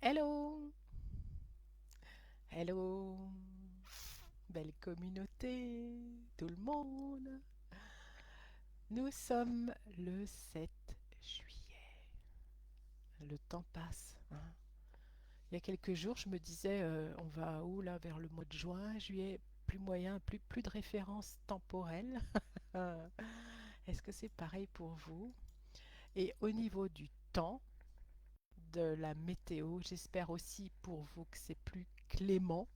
Hello, hello, belle communauté, tout le monde. Nous sommes le 7 juillet. Le temps passe, hein. Il y a quelques jours, je me disais, on va où là, vers le mois de juin, juillet, plus moyen, plus de références temporelles. Est-ce que c'est pareil pour vous? Et au niveau du temps, de la météo, j'espère aussi pour vous que c'est plus clément,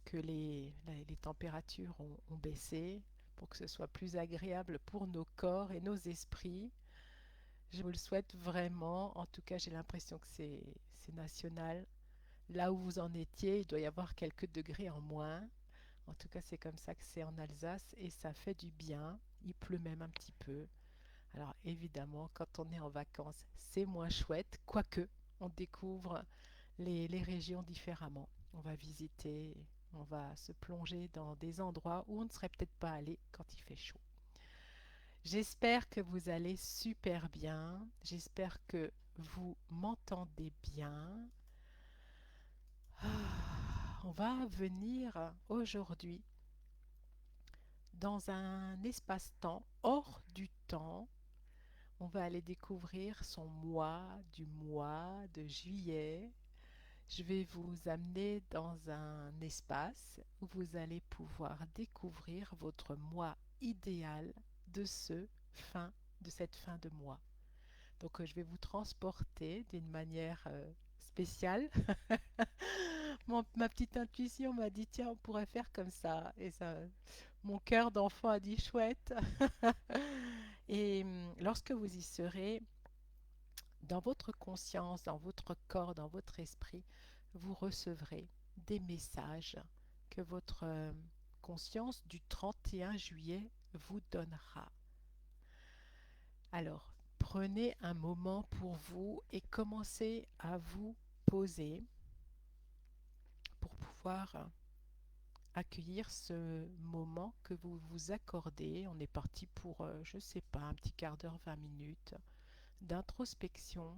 que les températures ont baissé pour que ce soit plus agréable pour nos corps et nos esprits. Je vous le souhaite vraiment. En tout cas, j'ai l'impression que c'est national. Là où vous en étiez, il doit y avoir quelques degrés en moins. En tout cas, c'est comme ça que c'est en Alsace et ça fait du bien. Il pleut même un petit peu. Alors évidemment, quand on est en vacances, c'est moins chouette, quoique on découvre les régions différemment. On va visiter, on va se plonger dans des endroits où on ne serait peut-être pas allé quand il fait chaud. J'espère que vous allez super bien. J'espère que vous m'entendez bien. On va venir aujourd'hui dans un espace-temps hors du temps. On va aller découvrir son mois du mois de juillet. Je vais vous amener dans un espace où vous allez pouvoir découvrir votre mois idéal de de cette fin de mois. Donc je vais vous transporter d'une manière spéciale. Ma petite intuition m'a dit tiens on pourrait faire comme ça et ça mon cœur d'enfant a dit chouette. Et lorsque vous y serez, dans votre conscience, dans votre corps, dans votre esprit, vous recevrez des messages que votre conscience du 31 juillet vous donnera. Alors, prenez un moment pour vous et commencez à vous poser pour pouvoir accueillir ce moment que vous vous accordez. On est parti pour, je ne sais pas, un petit quart d'heure, 20 minutes d'introspection.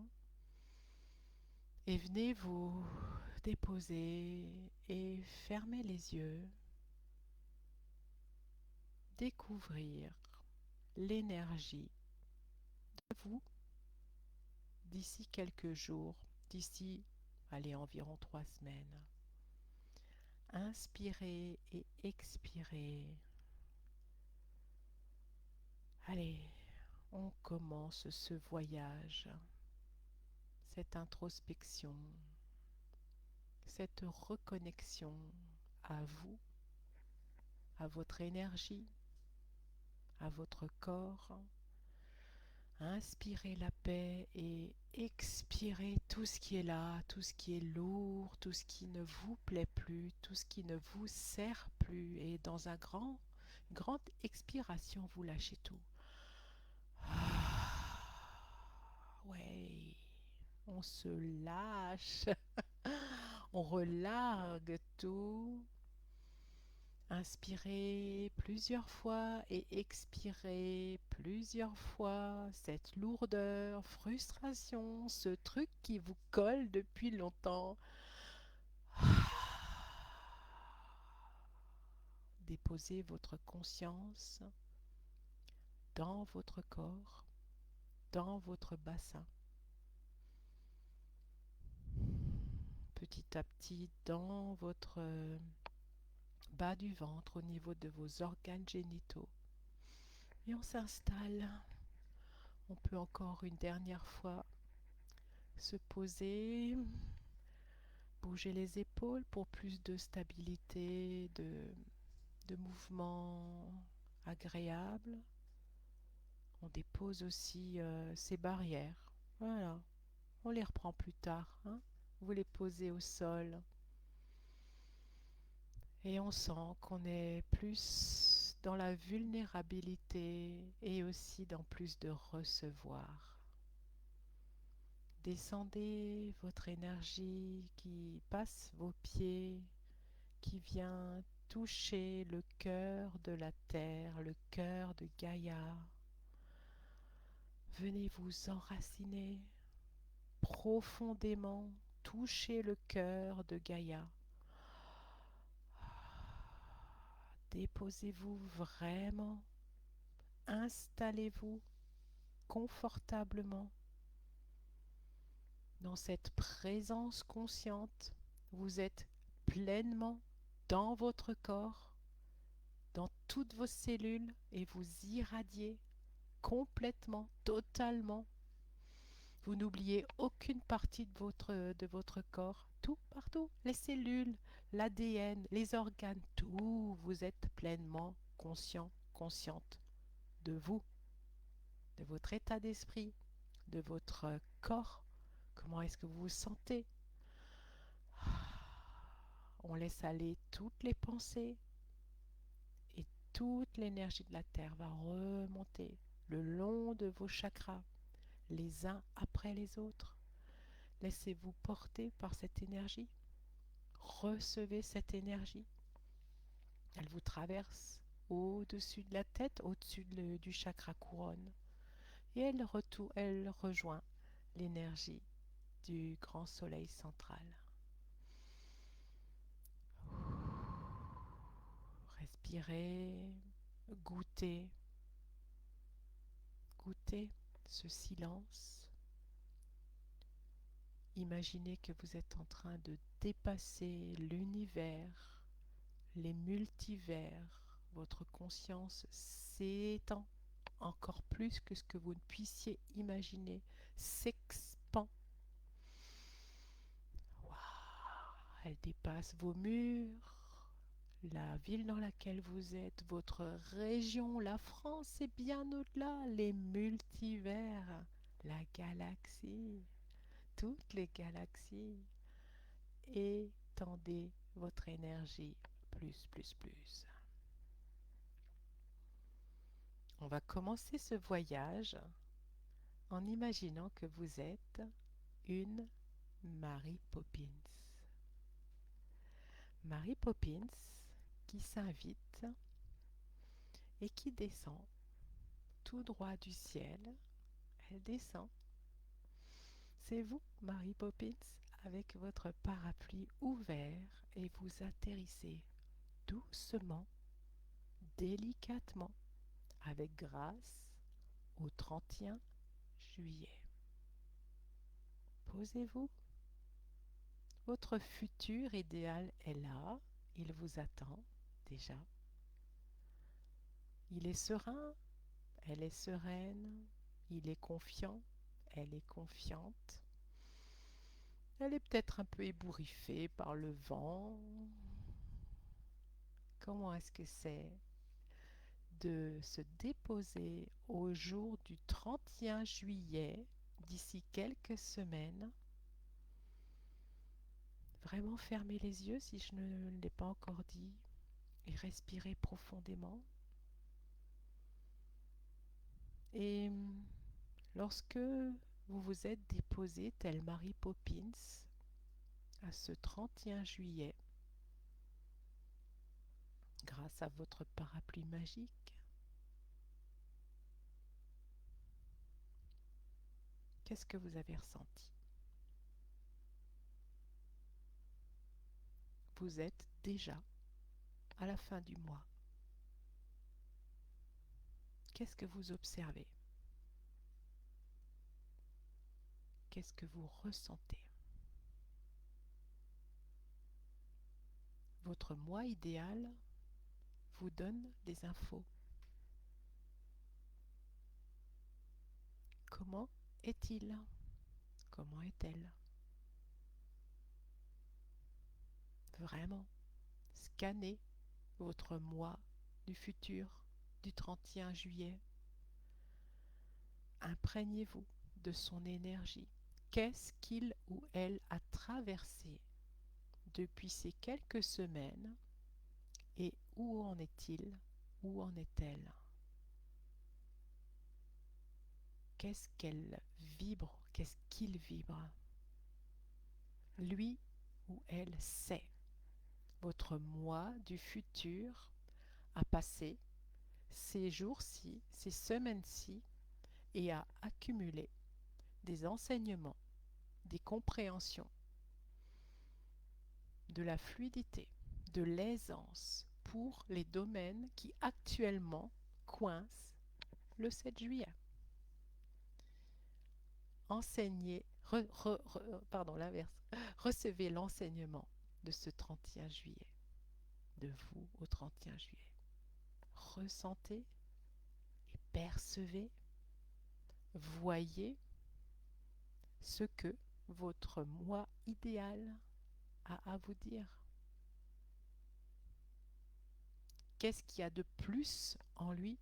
Et venez vous déposer et fermer les yeux, découvrir l'énergie de vous d'ici quelques jours, d'ici, allez, environ 3 semaines. Inspirez et expirez. Allez, on commence ce voyage, cette introspection, cette reconnexion à vous, à votre énergie, à votre corps. Inspirez la paix et expirez tout ce qui est là, tout ce qui est lourd, tout ce qui ne vous plaît plus, tout ce qui ne vous sert plus. Et dans grande expiration, vous lâchez tout. Ouais, on se lâche, on relargue tout. Inspirez plusieurs fois et expirez plusieurs fois cette lourdeur, frustration, ce truc qui vous colle depuis longtemps. Déposez votre conscience dans votre corps, dans votre bassin, petit à petit dans votre bas du ventre au niveau de vos organes génitaux. Et on s'installe. On peut encore une dernière fois se poser, bouger les épaules pour plus de stabilité, de mouvement agréable. On dépose aussi ces barrières. Voilà, on les reprend plus tard, hein. Vous les posez au sol et on sent qu'on est plus dans la vulnérabilité et aussi dans plus de recevoir. Descendez votre énergie qui passe vos pieds, qui vient toucher le cœur de la terre, le cœur de Gaïa. Venez vous enraciner profondément, touchez le cœur de Gaïa. Déposez-vous vraiment, installez-vous confortablement dans cette présence consciente. Vous êtes pleinement dans votre corps, dans toutes vos cellules et vous irradiez complètement, totalement. Vous n'oubliez aucune partie de votre corps, tout partout, les cellules, l'ADN, les organes, tout, vous êtes pleinement conscient, consciente de vous, de votre état d'esprit, de votre corps. Comment est-ce que vous vous sentez? On laisse aller toutes les pensées et toute l'énergie de la Terre va remonter le long de vos chakras, les uns après les autres. Laissez-vous porter par cette énergie. Recevez cette énergie. Elle vous traverse au-dessus de la tête, au-dessus du chakra couronne. Et elle rejoint l'énergie du grand soleil central. Respirez, goûtez, goûtez ce silence. Imaginez que vous êtes en train de dépasser l'univers, les multivers. Votre conscience s'étend encore plus que ce que vous ne puissiez imaginer, s'expand. Wow. Elle dépasse vos murs, la ville dans laquelle vous êtes, votre région, la France et bien au-delà, les multivers, la galaxie, toutes les galaxies. Étendez votre énergie plus, plus, plus. On va commencer ce voyage en imaginant que vous êtes une Mary Poppins. Mary Poppins qui s'invite et qui descend tout droit du ciel. Elle descend. C'est vous, Mary Poppins, avec votre parapluie ouvert et vous atterrissez doucement, délicatement, avec grâce au 31 juillet. Posez-vous. Votre futur idéal est là. Il vous attend déjà. Il est serein. Elle est sereine. Il est confiant. Elle est confiante. Elle est peut-être un peu ébouriffée par le vent. Comment est-ce que c'est de se déposer au jour du 31 juillet, d'ici quelques semaines? Vraiment fermez les yeux si je ne l'ai pas encore dit et respirez profondément. Et lorsque vous vous êtes déposé tel Mary Poppins à ce 31 juillet, grâce à votre parapluie magique, qu'est-ce que vous avez ressenti? Vous êtes déjà à la fin du mois. Qu'est-ce que vous observez? Qu'est-ce que vous ressentez? Votre moi idéal vous donne des infos. Comment est-il? Comment est-elle? Vraiment, scannez votre moi du futur du 31 juillet. Imprégnez-vous de son énergie. Qu'est-ce qu'il ou elle a traversé depuis ces quelques semaines et où en est-il? Où en est-elle? Qu'est-ce qu'elle vibre? Qu'est-ce qu'il vibre? Lui ou elle sait. Votre moi du futur a passé ces jours-ci, ces semaines-ci, et a accumulé des enseignements, des compréhensions de la fluidité, de l'aisance pour les domaines qui actuellement coincent le 7 juillet. Enseignez, pardon, l'inverse, recevez l'enseignement de ce 31 juillet, de vous au 31 juillet. Ressentez et percevez, voyez ce que votre moi idéal a à vous dire. Qu'est-ce qu'il y a de plus en lui,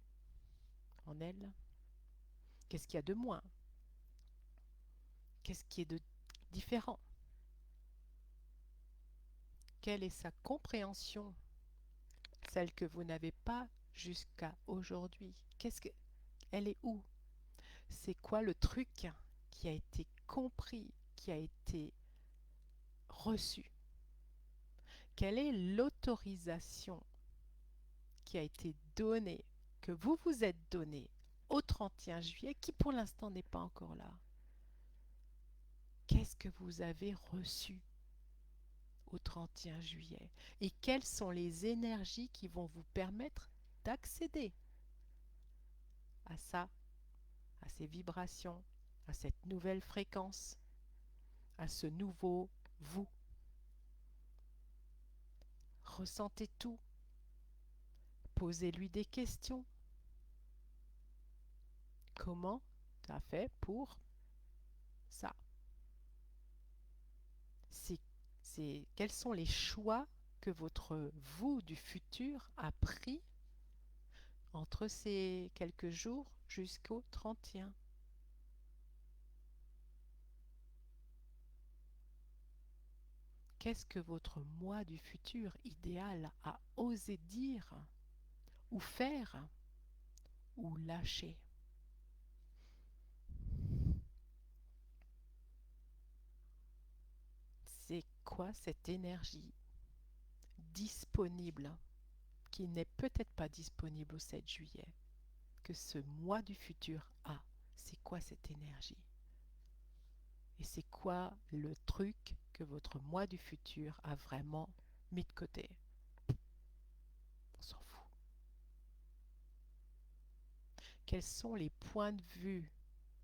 en elle? Qu'est-ce qu'il y a de moins? Qu'est-ce qui est de différent? Quelle est sa compréhension, celle que vous n'avez pas jusqu'à aujourd'hui? Elle est où? C'est quoi le truc qui a été compris, qui a été reçu? Quelle est l'autorisation qui a été donnée, que vous vous êtes donnée au 31 juillet, qui pour l'instant n'est pas encore là? Qu'est-ce que vous avez reçu au 31 juillet? Et quelles sont les énergies qui vont vous permettre d'accéder à ça, à ces vibrations, à cette nouvelle fréquence, à ce nouveau vous? Ressentez tout. Posez-lui des questions. Comment tu as fait pour ça? Quels sont les choix que votre vous du futur a pris entre ces quelques jours jusqu'au 31? Qu'est-ce que votre moi du futur idéal a osé dire ou faire ou lâcher? C'est quoi cette énergie disponible qui n'est peut-être pas disponible au 7 juillet que ce moi du futur a? C'est quoi cette énergie? Et c'est quoi le truc que votre moi du futur a vraiment mis de côté? On s'en fout. Quels sont les points de vue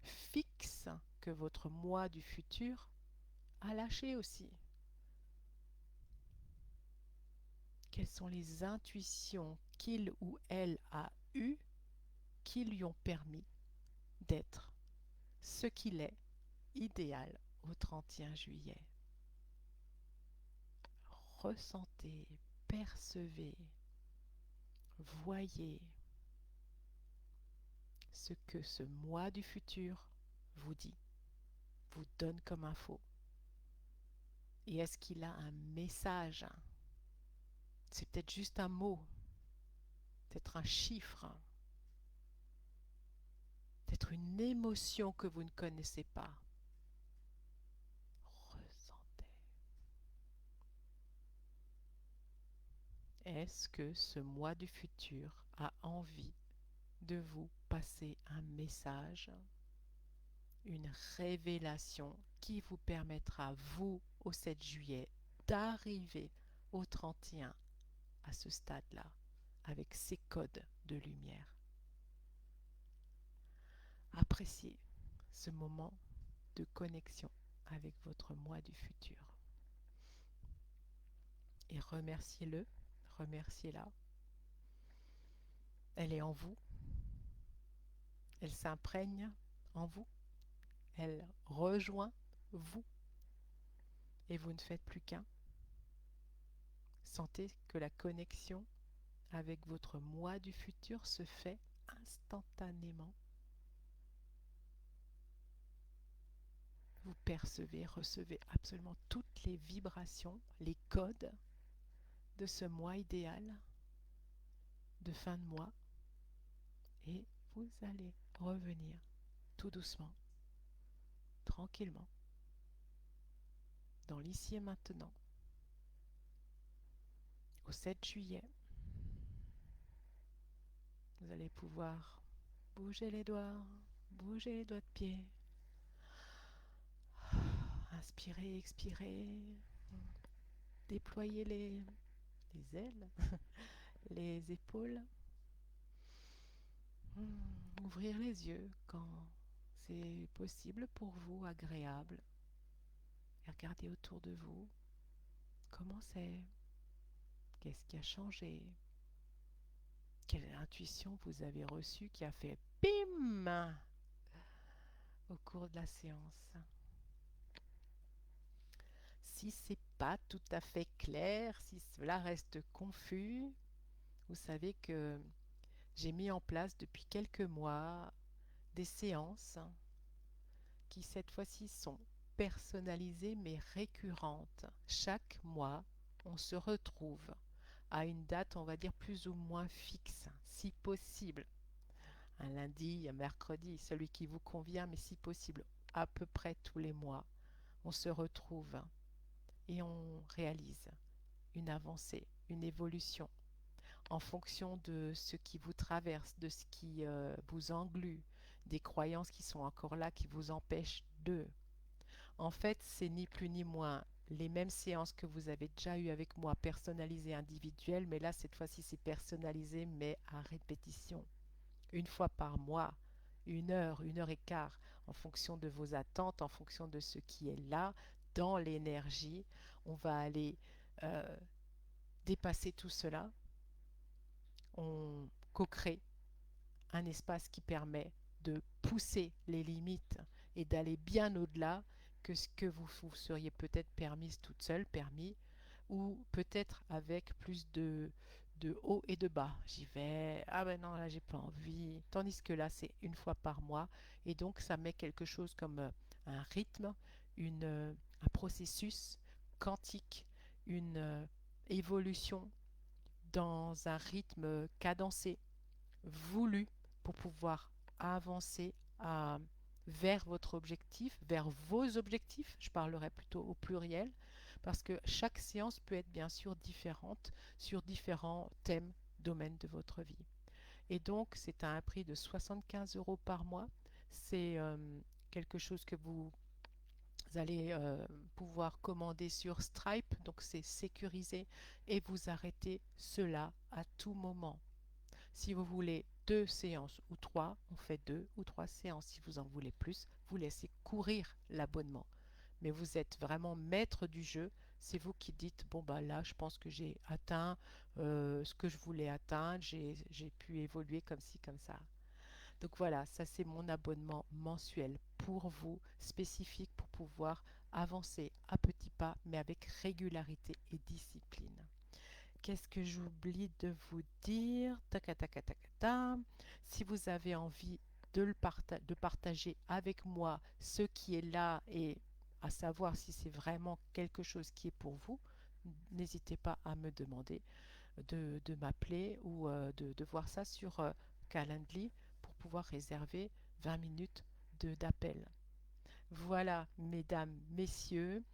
fixes que votre moi du futur a lâché aussi? Quelles sont les intuitions qu'il ou elle a eues qui lui ont permis d'être ce qu'il est idéal au 31 juillet? Ressentez, percevez, voyez ce que ce moi du futur vous dit, vous donne comme info. Et est-ce qu'il a un message? C'est peut-être juste un mot, peut-être un chiffre, peut-être une émotion que vous ne connaissez pas. Ressentez. Est-ce que ce moi du futur a envie de vous passer un message, une révélation qui vous permettra, vous, au 7 juillet, d'arriver au 31 à ce stade-là, avec ces codes de lumière? Appréciez ce moment de connexion avec votre moi du futur. Et remerciez-le, remerciez-la. Elle est en vous. Elle s'imprègne en vous. Elle rejoint vous. Et vous ne faites plus qu'un. Sentez que la connexion avec votre moi du futur se fait instantanément. Vous percevez, recevez absolument toutes les vibrations, les codes de ce moi idéal de fin de mois. Et vous allez revenir tout doucement, tranquillement, dans l'ici et maintenant, au 7 juillet. Vous allez pouvoir bouger les doigts de pied. Inspirez, expirez. déployer les ailes, les épaules. Ouvrir les yeux quand c'est possible pour vous, agréable. Et regardez autour de vous. Comment c'est? Qu'est-ce qui a changé? Quelle intuition vous avez reçue qui a fait BIM au cours de la séance? Si c'est pas tout à fait clair, si cela reste confus, vous savez que j'ai mis en place depuis quelques mois des séances qui cette fois-ci sont personnalisées mais récurrentes. Chaque mois, on se retrouve à une date, on va dire plus ou moins fixe, si possible. Un lundi, un mercredi, celui qui vous convient, mais si possible, à peu près tous les mois, on se retrouve et on réalise une avancée, une évolution en fonction de ce qui vous traverse, de ce qui vous englue, des croyances qui sont encore là, qui vous empêchent de. En fait, c'est ni plus ni moins les mêmes séances que vous avez déjà eues avec moi, personnalisées, individuelles, mais là, cette fois-ci, c'est personnalisé, mais à répétition. Une fois par mois, une heure et quart, en fonction de vos attentes, en fonction de ce qui est là, dans l'énergie. On va aller euh, dépasser tout cela. On co-crée un espace qui permet de pousser les limites et d'aller bien au-delà que ce que vous seriez peut-être permise toute seule, permis, ou peut-être avec plus de haut et de bas. J'y vais, ah ben non, là j'ai pas envie. Tandis que là, c'est une fois par mois. Et donc, ça met quelque chose comme un rythme, un processus quantique, une évolution dans un rythme cadencé, voulu, pour pouvoir avancer vers votre objectif, vers vos objectifs. Je parlerai plutôt au pluriel, parce que chaque séance peut être bien sûr différente sur différents thèmes, domaines de votre vie. Et donc, c'est à un prix de 75 € par mois. C'est quelque chose que vous allez pouvoir commander sur Stripe, donc c'est sécurisé, et vous arrêtez cela à tout moment. Si vous voulez 2 séances ou 3, on fait 2 ou 3 séances. Si vous en voulez plus, vous laissez courir l'abonnement. Mais vous êtes vraiment maître du jeu. C'est vous qui dites, bon bah là, je pense que j'ai atteint ce que je voulais atteindre, j'ai pu évoluer comme ci, comme ça. Donc voilà, ça c'est mon abonnement mensuel pour vous, spécifique pour pouvoir avancer à petits pas, mais avec régularité et discipline. Qu'est-ce que j'oublie de vous dire? Taca, taca, taca, ta. Si vous avez envie de partager avec moi ce qui est là et à savoir si c'est vraiment quelque chose qui est pour vous, n'hésitez pas à me demander de m'appeler ou de voir ça sur Calendly pour pouvoir réserver 20 minutes d'appel. Voilà, mesdames, messieurs,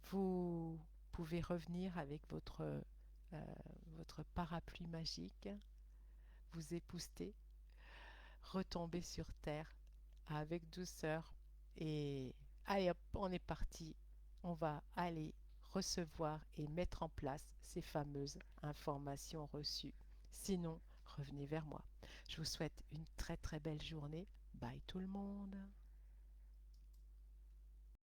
vous pouvez revenir avec votre parapluie magique, vous épousseter, retomber sur terre avec douceur et allez hop, on est parti. On va aller recevoir et mettre en place ces fameuses informations reçues. Sinon, revenez vers moi. Je vous souhaite une très très belle journée. Bye tout le monde.